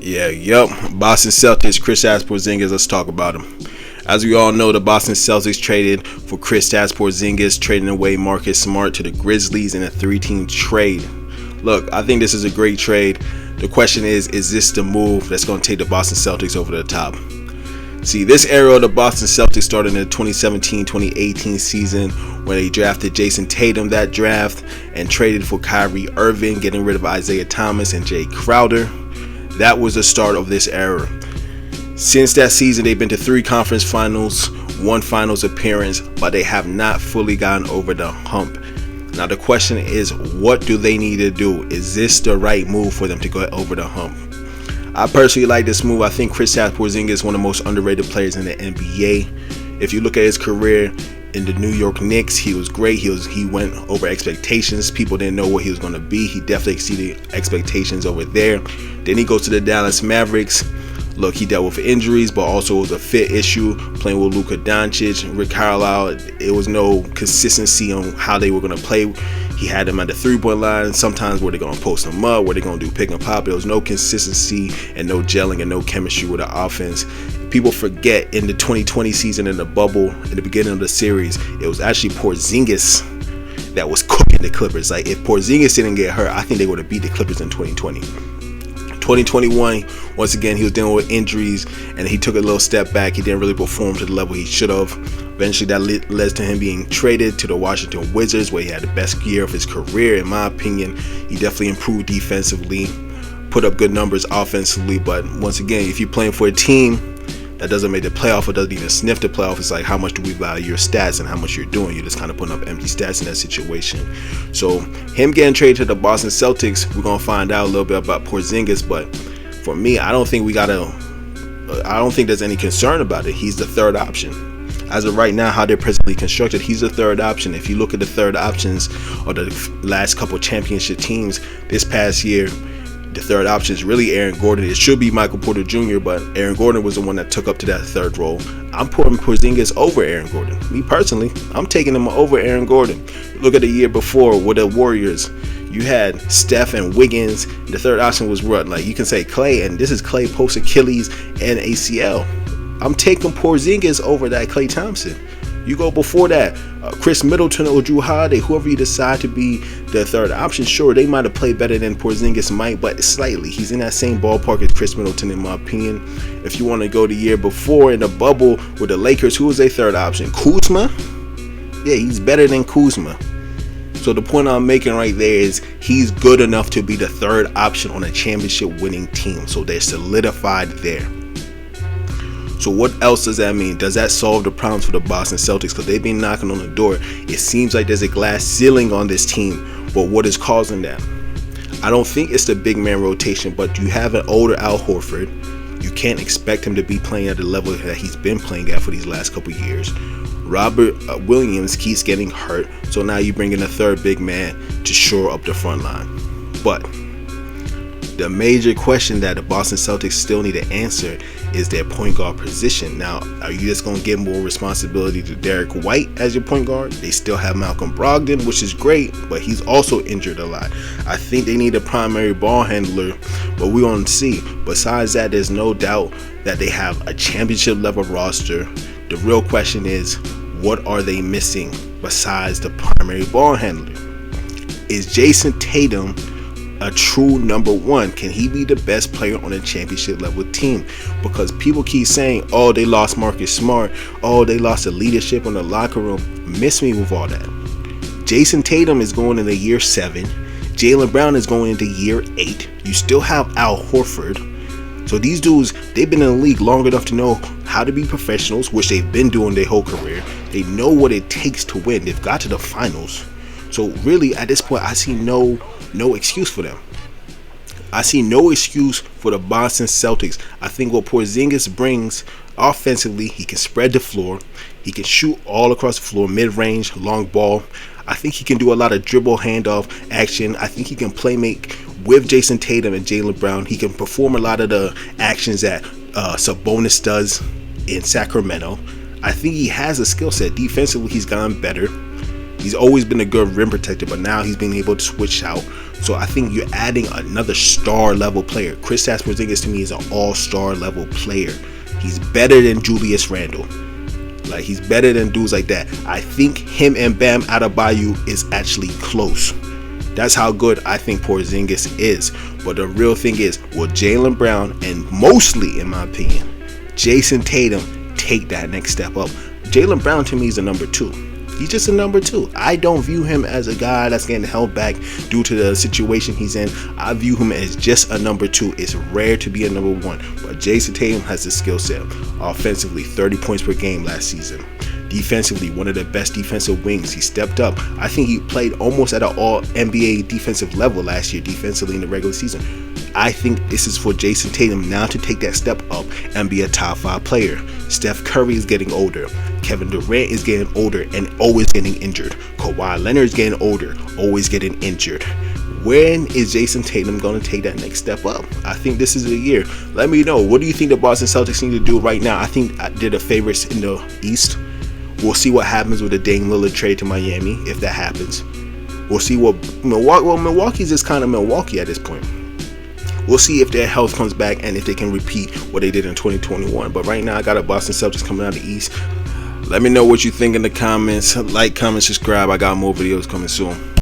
Boston Celtics, Kristaps Porziņģis. Let's talk about him. As we all know, the Boston Celtics traded for Kristaps Porziņģis, trading away Marcus Smart to the Grizzlies in a 3-team trade. Look, I think this is a great trade. The question is this the move that's going to take the Boston Celtics over the top? See, this era of the Boston Celtics started in the 2017-2018 season when they drafted Jayson Tatum that draft and traded for Kyrie Irving, getting rid of Isaiah Thomas and Jay Crowder. That was the start of this era. Since that season, they've been to 3 conference finals, 1 finals appearance, but they have not fully gotten over the hump. Now the question is, what do they need to do? Is this the right move for them to go over the hump? I personally like this move. I think Kristaps Porziņģis is one of the most underrated players in the NBA. If you look at his career in the New York Knicks, he was great. He went over expectations. People didn't know what he was going to be. He definitely exceeded expectations over there. Then he goes to the Dallas Mavericks. Look, he dealt with injuries, but also it was a fit issue playing with Luka Doncic, Rick Carlisle. It was no consistency on how they were going to play. He had them at the 3-point line. Sometimes were they going to post them up, were they going to do pick and pop. There was no consistency and no gelling and no chemistry with the offense. People forget in the 2020 season in the bubble, in the beginning of the series, it was actually Porzingis that was cooking the Clippers. Like, if Porzingis didn't get hurt, I think they would have beat the Clippers in 2020. 2021, once again, he was dealing with injuries and he took a little step back. He didn't really perform to the level he should have. Eventually, that led to him being traded to the Washington Wizards, where he had the best year of his career. In my opinion, he definitely improved defensively, put up good numbers offensively. But once again, if you're playing for a team that doesn't make the playoff or doesn't even sniff the playoff, it's like, how much do we value your stats and how much you're doing? You're just kind of putting up empty stats in that situation. So him getting traded to the Boston Celtics, we're going to find out a little bit about Porzingis. But for me, I don't think there's any concern about it. He's the third option. As of right now, how they're presently constructed, he's the third option. If you look at the third options of the last couple championship teams this past year, the third option is really Aaron Gordon. It should be Michael Porter Jr., but Aaron Gordon was the one that took up to that third role. I'm putting Porzingis over Aaron Gordon. Me personally, I'm taking him over Aaron Gordon. Look at the year before with the Warriors. You had Steph and Wiggins. The third option was what? Like, you can say Clay, and this is Clay post Achilles and ACL. I'm taking Porzingis over that Klay Thompson. You go before that, Chris Middleton or Drew Holiday, whoever you decide to be the third option, sure, they might have played better than Porzingis might, but slightly. He's in that same ballpark as Chris Middleton, in my opinion. If you want to go the year before in the bubble with the Lakers, who was their third option? Kuzma? Yeah, he's better than Kuzma. So the point I'm making right there is he's good enough to be the third option on a championship winning team. So they're solidified there. So what else does that mean? Does that solve the problems for the Boston Celtics? Because they've been knocking on the door. It seems like there's a glass ceiling on this team. But what is causing that? I don't think it's the big man rotation, but you have an older Al Horford. You can't expect him to be playing at the level that he's been playing at for these last couple years. Robert Williams keeps getting hurt. So now you bring in a third big man to shore up the front line. But the major question that the Boston Celtics still need to answer is their point guard position. Now, are you just going to give more responsibility to Derek White as your point guard? They still have Malcolm Brogdon, which is great, but he's also injured a lot. I think they need a primary ball handler, but we're going to see. Besides that, there's no doubt that they have a championship level roster. The real question is, what are they missing besides the primary ball handler? Is Jayson Tatum a true number one? Can he be the best player on a championship level team? Because people keep saying, oh, they lost Marcus Smart, oh, they lost the leadership in the locker room. Miss me with all that. Jayson Tatum is going into year 7. Jaylen Brown is going into year 8. You still have Al Horford. So these dudes, they've been in the league long enough to know how to be professionals, which they've been doing their whole career. They know what it takes to win. They've got to the finals. So really, at this point, I see no excuse for them. I see no excuse for the Boston Celtics. I think what Porzingis brings offensively, he can spread the floor. He can shoot all across the floor, mid-range, long ball. I think he can do a lot of dribble handoff action. I think he can play make with Jayson Tatum and Jaylen Brown. He can perform a lot of the actions that Sabonis does in Sacramento. I think he has a skill set. Defensively, he's gotten better. He's always been a good rim protector, but now he's been able to switch out. So I think you're adding another star level player. Kristaps Porziņģis to me is an all-star level player. He's better than Julius Randle. Like, he's better than dudes like that. I think him and Bam Adebayo is actually close. That's how good I think Porzingis is. But the real thing is, will Jaylen Brown and mostly, in my opinion, Jayson Tatum take that next step up? Jaylen Brown to me is a number 2. He's just a number 2. I don't view him as a guy that's getting held back due to the situation he's in. I view him as just a number 2. It's rare to be a number 1. But Jayson Tatum has the skill set. Offensively, 30 points per game last season. Defensively, one of the best defensive wings. He stepped up. I think he played almost at an all NBA defensive level last year, defensively in the regular season. I think this is for Jayson Tatum now to take that step up and be a top 5 player. Steph Curry is getting older. Kevin Durant is getting older and always getting injured. Kawhi Leonard is getting older, always getting injured. When is Jayson Tatum going to take that next step up? I think this is the year. Let me know. What do you think the Boston Celtics need to do right now? I think they're the favorites in the East. We'll see what happens with the Dame Lillard trade to Miami, if that happens. We'll see what Milwaukee. Well, Milwaukee's just kind of Milwaukee at this point. We'll see if their health comes back and if they can repeat what they did in 2021. But right now, I got a Boston Celtics coming out of the East. Let me know what you think in the comments. Like, comment, subscribe. I got more videos coming soon.